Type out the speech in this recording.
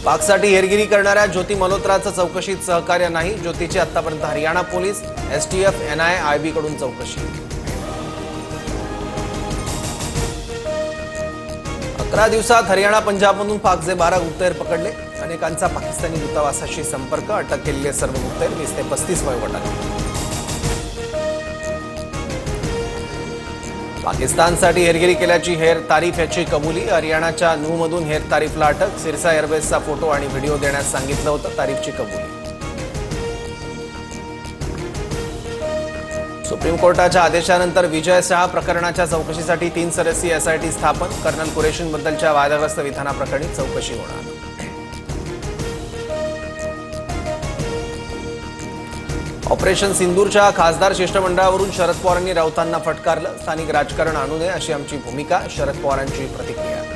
पाकसाठी हेरगिरी करणाऱ्या ज्योती मल्होत्राचं चौकशीत सहकार्य नाही. ज्योतीची आतापर्यंत Haryana police, STF, NIA, IB कडून चौकशी. 11 दिवसात हरियाणा, पंजाबमधून पाकचे 12 गुप्तहेर पकडले. अनेकांचा पाकिस्तानी दूतावासाशी संपर्क. अटक केलेले सर्व गुप्तहेर 20 ते 35 वयोगटातील. पाकिस्तानसाठी हेरगिरी केल्याची हेर तारीफ याची कबुली. हरियाणाच्या नूहमधून हेर तारीफला अटक. सिरसा एअरबेसचा फोटो आणि व्हिडिओ देण्यास सांगितलं होतं. तारीफची कबुली. सुप्रीम कोर्टाच्या आदेशानंतर विजय शहा प्रकरणाच्या चौकशीसाठी 3 सदस्यीय एसआयटी स्थापन. कर्नल कुरेशींबद्दलच्या वादग्रस्त विधानाप्रकरणी चौकशी होणार. ऑपरेशन सिंदूरच्या खासदार शिष्टमंडळावरून शरद पवारांनी राऊतांना फटकारलं. स्थानिक राजकारण आणू नये अशी आमची भूमिका. शरद पवारांची प्रतिक्रिया.